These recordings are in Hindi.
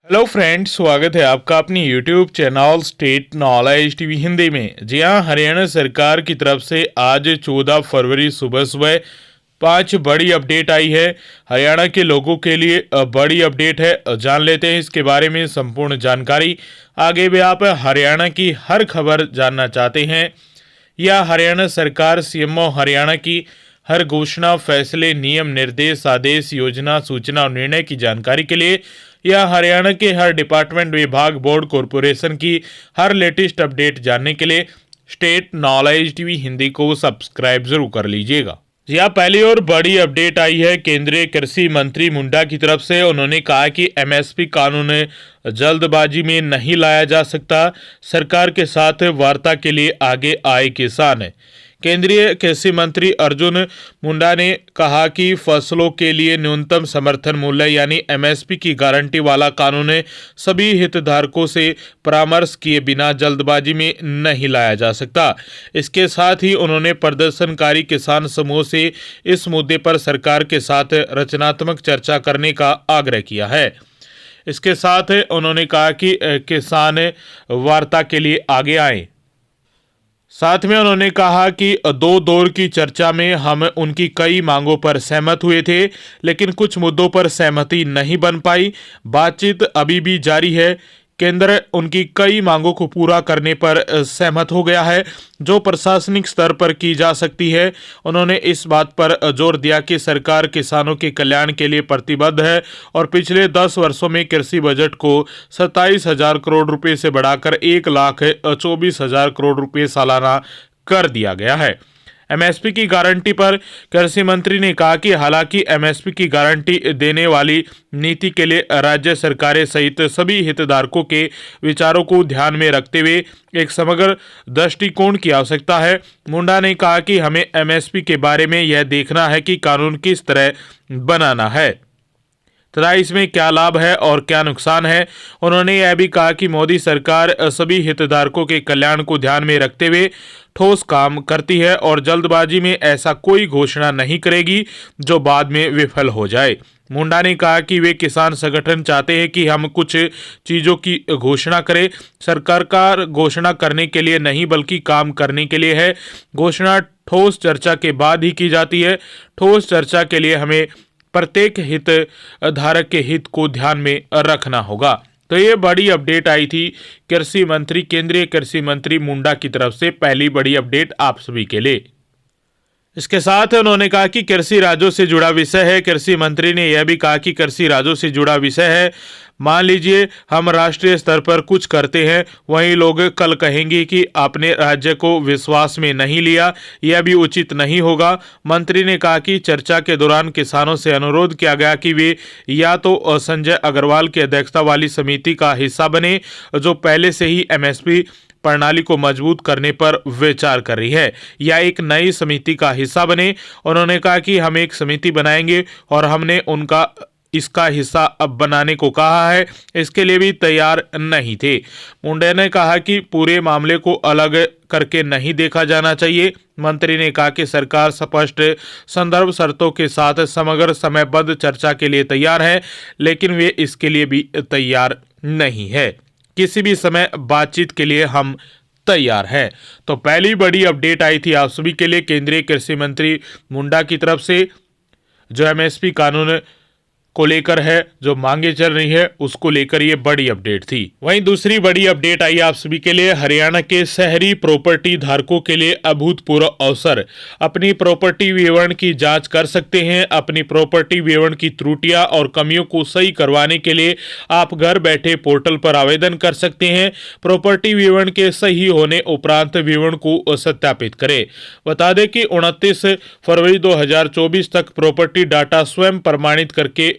हेलो फ्रेंड्स, स्वागत है आपका अपनी YouTube channel state knowledge TV Hindi में। जी हाँ, हरियाणा सरकार की तरफ से आज 14 फरवरी सुबह सुबह 5 बड़ी अपडेट आई है। हरियाणा के लोगों के लिए बड़ी अपडेट है। जान लेते हैं इसके बारे में संपूर्ण जानकारी। आगे भी आप हरियाणा की हर खबर जानना चाहते हैं या हरियाणा सरकार सीएमओ हरियाणा की हर घोषणा, फैसले, नियम, निर्देश, आदेश, योजना, सूचना और निर्णय की जानकारी के लिए या हरियाणा के हर डिपार्टमेंट, विभाग, बोर्ड, कॉरपोरेशन की हर लेटेस्ट अपडेट जानने के लिए स्टेट नॉलेज टीवी हिंदी को सब्सक्राइब जरूर कर लीजिएगा। जी हाँ, पहली और बड़ी अपडेट आई है केंद्रीय कृषि मंत्री मुंडा की तरफ से। उन्होंने कहा कि एमएसपी कानून जल्दबाजी में नहीं लाया जा सकता। सरकार के साथ वार्ता के लिए आगे आए किसान। केंद्रीय कृषि मंत्री अर्जुन मुंडा ने कहा कि फसलों के लिए न्यूनतम समर्थन मूल्य यानी एमएसपी की गारंटी वाला कानून सभी हितधारकों से परामर्श किए बिना जल्दबाजी में नहीं लाया जा सकता। इसके साथ ही उन्होंने प्रदर्शनकारी किसान समूह से इस मुद्दे पर सरकार के साथ रचनात्मक चर्चा करने का आग्रह किया है। इसके साथ उन्होंने कहा कि किसान वार्ता के लिए आगे आए। साथ में उन्होंने कहा कि दो दौर की चर्चा में हम उनकी कई मांगों पर सहमत हुए थे, लेकिन कुछ मुद्दों पर सहमति नहीं बन पाई। बातचीत अभी भी जारी है। केंद्र उनकी कई मांगों को पूरा करने पर सहमत हो गया है, जो प्रशासनिक स्तर पर की जा सकती है। उन्होंने इस बात पर जोर दिया कि सरकार किसानों के कल्याण के लिए प्रतिबद्ध है और पिछले 10 वर्षों में कृषि बजट को 27,000 करोड़ रुपए से बढ़ाकर 1,24,000 करोड़ रुपए सालाना कर दिया गया है। एमएसपी की गारंटी पर कृषि मंत्री ने कहा कि हालांकि एमएसपी की गारंटी देने वाली नीति के लिए राज्य सरकारें सहित सभी हितधारकों के विचारों को ध्यान में रखते हुए एक समग्र दृष्टिकोण की आवश्यकता है। मुंडा ने कहा कि हमें एमएसपी के बारे में यह देखना है कि कानून किस तरह बनाना है तथा इसमें क्या लाभ है और क्या नुकसान है। उन्होंने यह भी कहा कि मोदी सरकार सभी हितधारकों के कल्याण को ध्यान में रखते हुए ठोस काम करती है और जल्दबाजी में ऐसा कोई घोषणा नहीं करेगी जो बाद में विफल हो जाए। मुंडा ने कहा कि वे किसान संगठन चाहते हैं कि हम कुछ चीज़ों की घोषणा करें। सरकार घोषणा करने के लिए नहीं बल्कि काम करने के लिए है। घोषणा ठोस चर्चा के बाद ही की जाती है। ठोस चर्चा के लिए हमें प्रत्येक हित धारक के हित को ध्यान में रखना होगा। तो ये बड़ी अपडेट आई थी केंद्रीय कृषि मंत्री मुंडा की तरफ से। पहली बड़ी अपडेट आप सभी के लिए। इसके साथ उन्होंने कहा कि कृषि राज्यों से जुड़ा विषय है। कृषि मंत्री ने यह भी कहा कि कृषि राज्यों से जुड़ा विषय है। मान लीजिए हम राष्ट्रीय स्तर पर कुछ करते हैं, वहीं लोग कल कहेंगे कि आपने राज्य को विश्वास में नहीं लिया, यह भी उचित नहीं होगा। मंत्री ने कहा कि चर्चा के दौरान किसानों से अनुरोध किया गया कि वे या तो संजय अग्रवाल की अध्यक्षता वाली समिति का हिस्सा बने जो पहले से ही एमएसपी प्रणाली को मजबूत करने पर विचार कर रही है, या एक नई समिति का हिस्सा बने। उन्होंने कहा कि हम एक समिति बनाएंगे और हमने उनका इसका हिस्सा अब बनाने को कहा है, इसके लिए भी तैयार नहीं थे। मुंडे ने कहा कि पूरे मामले को अलग करके नहीं देखा जाना चाहिए। मंत्री ने कहा कि सरकार स्पष्ट संदर्भ शर्तों के साथ समग्र समयबद्ध चर्चा के लिए तैयार है, लेकिन वे इसके लिए भी तैयार नहीं है। किसी भी समय बातचीत के लिए हम तैयार हैं। तो पहली बड़ी अपडेट आई थी आप सभी के लिए केंद्रीय कृषि मंत्री मुंडा की तरफ से, जो एमएसपी कानून को लेकर है, जो मांगे चल रही है उसको लेकर ये बड़ी अपडेट थी। वहीं दूसरी बड़ी अपडेट आई आप सभी के लिए हरियाणा के शहरी प्रॉपर्टी धारकों के लिए अभूतपूर्व अवसर। अपनी प्रॉपर्टी विवरण की जांच कर सकते हैं। अपनी प्रॉपर्टी विवरण की त्रुटियां और कमियों को सही करवाने के लिए आप घर बैठे पोर्टल पर आवेदन कर सकते हैं। प्रॉपर्टी विवरण के सही होने उपरांत विवरण को सत्यापित करें। बता दें कि 29 फरवरी 2024 तक प्रॉपर्टी डाटा स्वयं प्रमाणित करके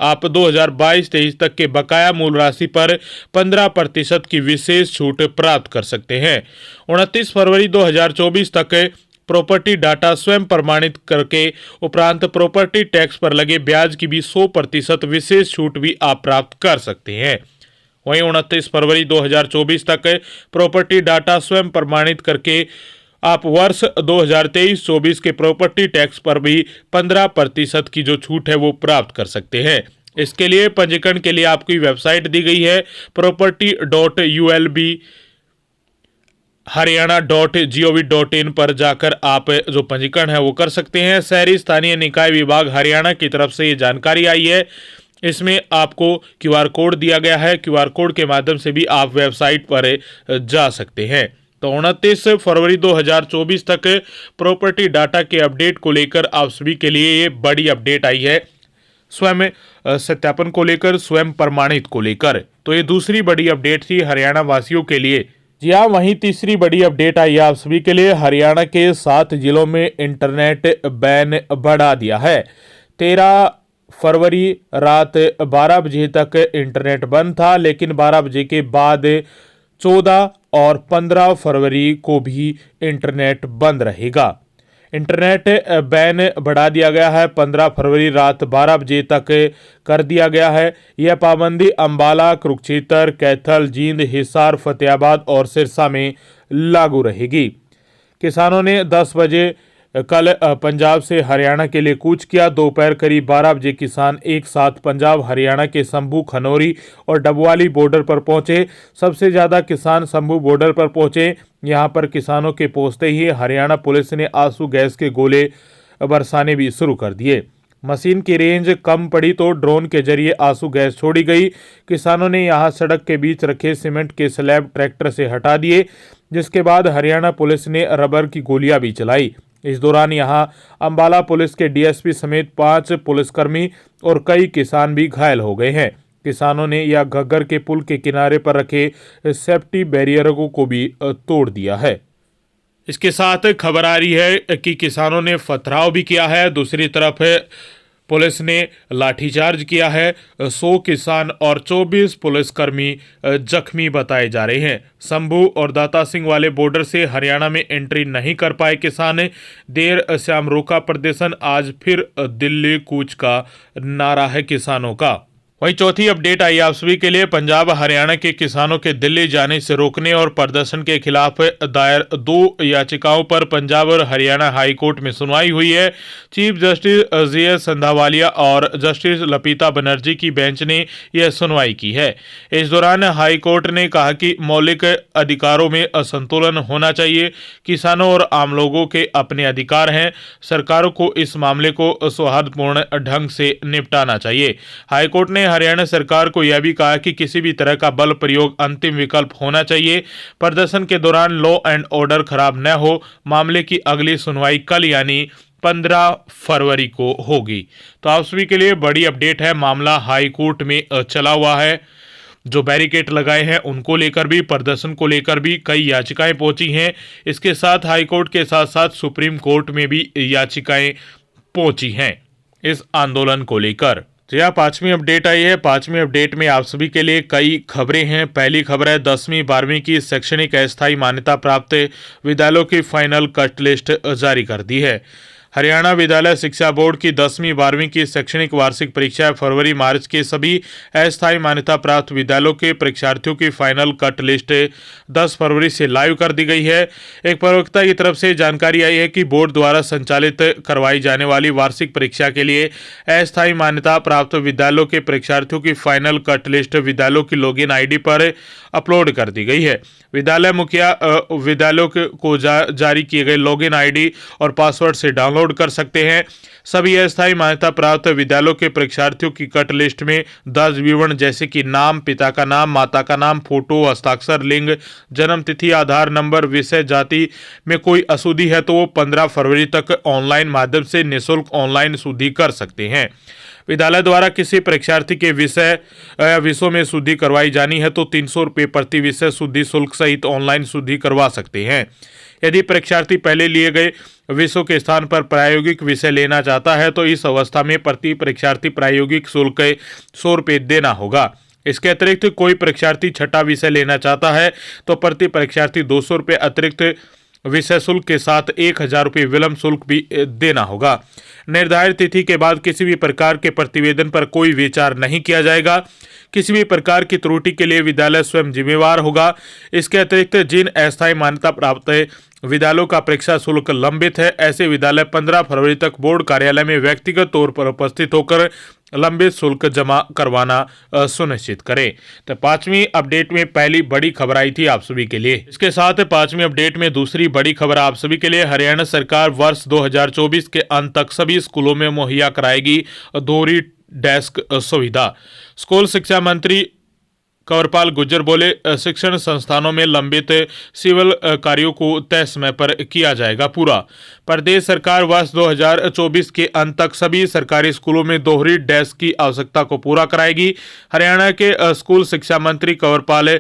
आप 2022-23 तक के बकाया मूल राशि पर 15% की विशेष छूट प्राप्त कर सकते हैं। 29 फरवरी 2024 तक प्रॉपर्टी डाटा स्वयं प्रमाणित करके उपरांत प्रॉपर्टी टैक्स पर लगे ब्याज की भी 100% विशेष छूट भी आप प्राप्त कर सकते हैं। वहीं 29 फरवरी 2024 तक प्रॉपर्टी डाटा स्वयं प्रमाणित करके आप वर्ष 2023-24 के प्रॉपर्टी टैक्स पर भी 15% की जो छूट है वो प्राप्त कर सकते हैं। इसके लिए पंजीकरण के लिए आपकी वेबसाइट दी गई है property.ulbharyana.gov.in पर जाकर आप जो पंजीकरण है वो कर सकते हैं। शहरी स्थानीय निकाय विभाग हरियाणा की तरफ से ये जानकारी आई है। इसमें आपको क्यूआर कोड दिया गया है, क्यूआर कोड के माध्यम से भी आप वेबसाइट पर जा सकते हैं। तो 29 फरवरी 2024 तक प्रॉपर्टी डाटा के अपडेट को लेकर आप सभी के लिए ये बड़ी अपडेट आई है, स्वयं सत्यापन को लेकर, स्वयं प्रमाणित को लेकर। तो ये दूसरी बड़ी अपडेट थी हरियाणा वासियों के लिए। जी हाँ, वहीं तीसरी बड़ी अपडेट आई है आप सभी के लिए। हरियाणा के 7 जिलों में इंटरनेट बैन बढ़ा दिया है। 13 फरवरी रात 12 बजे तक इंटरनेट बंद था, लेकिन 12 बजे के बाद 14 और 15 फरवरी को भी इंटरनेट बंद रहेगा। इंटरनेट बैन बढ़ा दिया गया है, 15 फरवरी रात 12 बजे तक कर दिया गया है। यह पाबंदी अंबाला, कुरुक्षेत्र, कैथल, जींद, हिसार, फतेहाबाद और सिरसा में लागू रहेगी। किसानों ने 10 बजे कल पंजाब से हरियाणा के लिए कूच किया। दोपहर करीब 12 बजे किसान एक साथ पंजाब हरियाणा के संभू, खनौरी और डबवाली बॉर्डर पर पहुंचे। सबसे ज़्यादा किसान संभू बॉर्डर पर पहुंचे। यहां पर किसानों के पहुंचते ही हरियाणा पुलिस ने आंसू गैस के गोले बरसाने भी शुरू कर दिए। मशीन की रेंज कम पड़ी तो ड्रोन के जरिए आंसू गैस छोड़ी गई। किसानों ने यहां सड़क के बीच रखे सीमेंट के स्लैब ट्रैक्टर से हटा दिए, जिसके बाद हरियाणा पुलिस ने रबर की गोलियां भी चलाई। इस दौरान यहां अंबाला पुलिस के डीएसपी समेत 5 पुलिसकर्मी और कई किसान भी घायल हो गए हैं। किसानों ने या घग्गर के पुल के किनारे पर रखे सेफ्टी बैरियरों को भी तोड़ दिया है। इसके साथ खबर आ रही है कि किसानों ने पथराव भी किया है। दूसरी तरफ पुलिस ने लाठीचार्ज किया है। 100 किसान और 24 पुलिसकर्मी जख्मी बताए जा रहे हैं। संभू और दाता सिंह वाले बॉर्डर से हरियाणा में एंट्री नहीं कर पाए किसान। देर शाम रोका प्रदर्शन, आज फिर दिल्ली कूच का नारा है किसानों का। वहीं चौथी अपडेट आई आप सभी के लिए। पंजाब हरियाणा के किसानों के दिल्ली जाने से रोकने और प्रदर्शन के खिलाफ दायर 2 याचिकाओं पर पंजाब और हरियाणा हाई कोर्ट में सुनवाई हुई है। चीफ जस्टिस जीएस संधावालिया और जस्टिस लपिता बनर्जी की बेंच ने यह सुनवाई की है। इस दौरान हाई कोर्ट ने कहा कि मौलिक अधिकारों में असंतुलन होना चाहिए। किसानों और आम लोगों के अपने अधिकार हैं। सरकारों को इस मामले को सौहार्दपूर्ण ढंग से निपटाना चाहिए। हाईकोर्ट ने हरियाणा सरकार को यह भी कहा कि किसी भी तरह का बल प्रयोग अंतिम विकल्प होना चाहिए। प्रदर्शन के दौरान लॉ एंड ऑर्डर खराब न हो। मामले की अगली सुनवाई कल यानी 15 फरवरी को होगी। तो आप सभी के लिए बड़ी अपडेट है। मामला हाई कोर्ट में चला हुआ है। जो बैरिकेड लगाए हैं उनको लेकर भी, प्रदर्शन को लेकर भी कई याचिकाएं पहुंची हैं। इसके साथ हाई कोर्ट के साथ साथ सुप्रीम कोर्ट में भी याचिकाएं पहुंची हैं इस आंदोलन को लेकर। तो यह 5वीं अपडेट आई है। 5वीं अपडेट में आप सभी के लिए कई खबरें हैं। पहली खबर है 10वीं 12वीं की शैक्षणिक अस्थायी मान्यता प्राप्त विद्यालयों की फाइनल कट लिस्ट जारी कर दी है। हरियाणा विद्यालय शिक्षा बोर्ड की 10वीं 12वीं की शैक्षणिक वार्षिक परीक्षा फरवरी मार्च के सभी अस्थायी मान्यता प्राप्त विद्यालयों के परीक्षार्थियों की फाइनल कट लिस्ट 10 फरवरी से लाइव कर दी गई है। एक प्रवक्ता की तरफ से जानकारी आई है कि बोर्ड द्वारा संचालित करवाई जाने वाली वार्षिक परीक्षा के लिए अस्थायी मान्यता प्राप्त विद्यालयों के परीक्षार्थियों की फाइनल कट लिस्ट विद्यालयों की लॉगिन आईडी पर अपलोड कर दी गई है। विद्यालय मुखिया विद्यालयों को जारी किए गए लॉगिन आईडी और पासवर्ड से डाउनलोड कर सकते हैं। सभी अस्थायी मान्यता प्राप्त विद्यालयों के परीक्षार्थियों की कट लिस्ट में दर्ज विवरण जैसे कि नाम, पिता का नाम, माता का नाम, फोटो, हस्ताक्षर, लिंग, जन्म तिथि, आधार नंबर, विषय, जाति में कोई अशुद्धि है तो वो 15 फरवरी तक ऑनलाइन माध्यम से निःशुल्क ऑनलाइन शुद्धि कर सकते हैं। विद्यालय द्वारा किसी परीक्षार्थी के विषयों में शुद्धि करवाई जानी है तो 300 रुपये प्रति विषय शुद्धि शुल्क सहित ऑनलाइन शुद्धि करवा सकते हैं। यदि परीक्षार्थी पहले लिए गए विषयों के स्थान पर प्रायोगिक विषय लेना चाहता है तो इस अवस्था में प्रति परीक्षार्थी प्रायोगिक शुल्क 100 रुपये देना होगा। इसके अतिरिक्त कोई परीक्षार्थी छठा विषय लेना चाहता है तो प्रति परीक्षार्थी 200 रुपये अतिरिक्त विषय शुल्क के साथ 1000 रुपये विलम्ब शुल्क भी देना होगा। निर्धारित तिथि के बाद किसी भी प्रकार के प्रतिवेदन पर कोई विचार नहीं किया जाएगा। किसी भी प्रकार की त्रुटि के लिए विद्यालय स्वयं जिम्मेवार होगा। इसके अतिरिक्त जिन अस्थायी मान्यता प्राप्त विद्यालयों का परीक्षा शुल्क लंबित है, ऐसे विद्यालय 15 फरवरी तक बोर्ड कार्यालय में व्यक्तिगत तौर पर उपस्थित होकर लंबित शुल्क जमा करवाना सुनिश्चित करें। तो पांचवी अपडेट में पहली बड़ी खबर आई थी आप सभी के लिए। इसके साथ पांचवी अपडेट में दूसरी बड़ी खबर आप सभी के लिए। हरियाणा सरकार वर्ष 2024 के अंत तक सभी स्कूलों में मुहैया कराएगी दोहरी डेस्क सुविधा। स्कूल शिक्षा मंत्री कंवरपाल गुर्जर बोले, शिक्षण संस्थानों में लंबित सिविल कार्यों को तय समय पर किया जाएगा पूरा। प्रदेश सरकार वर्ष 2024 के अंत तक सभी सरकारी स्कूलों में दोहरी डेस्क की आवश्यकता को पूरा कराएगी। हरियाणा के स्कूल शिक्षा मंत्री कंवरपाल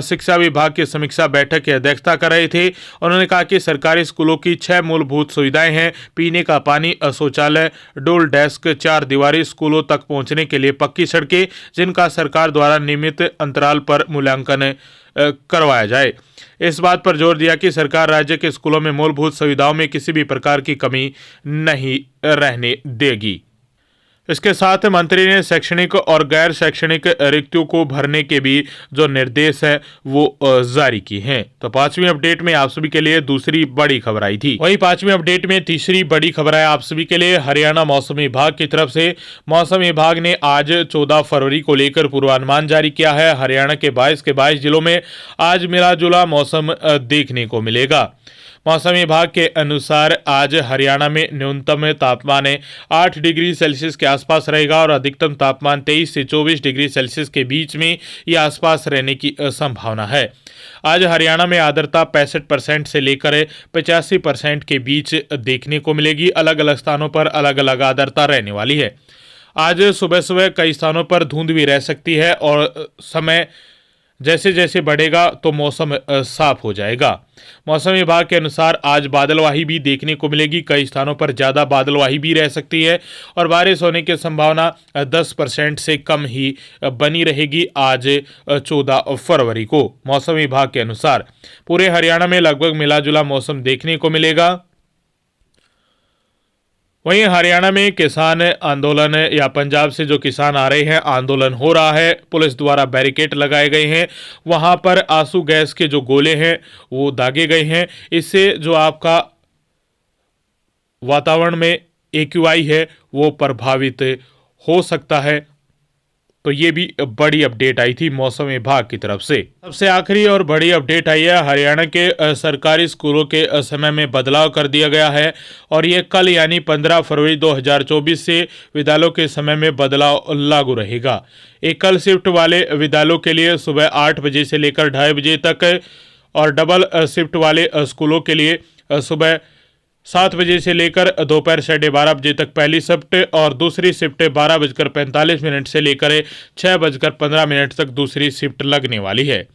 शिक्षा विभाग की समीक्षा बैठक की अध्यक्षता कर रहे थे। उन्होंने कहा कि सरकारी स्कूलों की 6 मूलभूत सुविधाएं हैं: पीने का पानी, शौचालय, डोल डेस्क, 4 दीवारी, स्कूलों तक पहुंचने के लिए पक्की सड़कें, जिनका सरकार द्वारा नियमित अंतराल पर मूल्यांकन करवाया जाए। इस बात पर जोर दिया कि सरकार राज्य के स्कूलों में मूलभूत सुविधाओं में किसी भी प्रकार की कमी नहीं रहने देगी। इसके साथ मंत्री ने शैक्षणिक और गैर शैक्षणिक रिक्तियों को भरने के भी जो निर्देश है वो जारी किए हैं। तो पांचवी अपडेट में आप सभी के लिए दूसरी बड़ी खबर आई थी। वही पांचवी अपडेट में तीसरी बड़ी खबर है आप सभी के लिए। हरियाणा मौसम विभाग की तरफ से मौसम विभाग ने आज 14 फरवरी को लेकर पूर्वानुमान जारी किया है। हरियाणा के 22 जिलों में आज मिला जुला मौसम देखने को मिलेगा। मौसम विभाग के अनुसार आज हरियाणा में न्यूनतम तापमान 8 डिग्री सेल्सियस के आसपास रहेगा और अधिकतम तापमान 23 से 24 डिग्री सेल्सियस के बीच में यह आसपास रहने की संभावना है। आज हरियाणा में आर्द्रता 65% से लेकर 85% के बीच देखने को मिलेगी। अलग अलग स्थानों पर अलग अलग आर्द्रता रहने वाली है। आज सुबह सुबह कई स्थानों पर धुंध भी रह सकती है और समय जैसे जैसे बढ़ेगा तो मौसम साफ हो जाएगा। मौसम विभाग के अनुसार आज बादलवाही भी देखने को मिलेगी। कई स्थानों पर ज़्यादा बादलवाही भी रह सकती है और बारिश होने की संभावना 10% से कम ही बनी रहेगी। आज 14 फरवरी को मौसम विभाग के अनुसार पूरे हरियाणा में लगभग मिला जुला मौसम देखने को मिलेगा। वहीं हरियाणा में किसान आंदोलन या पंजाब से जो किसान आ रहे हैं, आंदोलन हो रहा है। पुलिस द्वारा बैरिकेड लगाए गए हैं। वहां पर आंसू गैस के जो गोले हैं वो दागे गए हैं। इससे जो आपका वातावरण में AQI है वो प्रभावित हो सकता है। तो ये भी बड़ी अपडेट आई थी मौसम विभाग की तरफ से। सबसे आखिरी और बड़ी अपडेट आई है, हरियाणा के सरकारी स्कूलों के समय में बदलाव कर दिया गया है और ये कल यानी 15 फरवरी 2024 से विद्यालयों के समय में बदलाव लागू रहेगा। एकल शिफ्ट वाले विद्यालयों के लिए सुबह 8 बजे से लेकर 2:30 बजे तक और डबल शिफ्ट वाले स्कूलों के लिए सुबह 7 बजे से लेकर दोपहर 12:30 बजे तक पहली शिफ्ट और दूसरी शिफ्ट 12:45 से लेकर 6:15 तक दूसरी शिफ्ट लगने वाली है।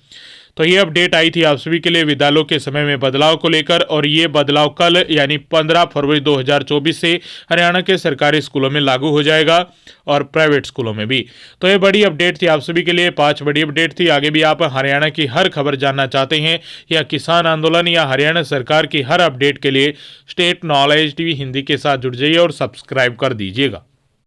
तो ये अपडेट आई थी आप सभी के लिए विद्यालयों के समय में बदलाव को लेकर और ये बदलाव कल यानी 15 फरवरी 2024 से हरियाणा के सरकारी स्कूलों में लागू हो जाएगा और प्राइवेट स्कूलों में भी। तो ये बड़ी अपडेट थी आप सभी के लिए, 5 बड़ी अपडेट थी। आगे भी आप हरियाणा की हर खबर जानना चाहते हैं या किसान आंदोलन या हरियाणा सरकार की हर अपडेट के लिए स्टेट नॉलेज टीवी हिंदी के साथ जुड़ जाइए और सब्सक्राइब कर दीजिएगा।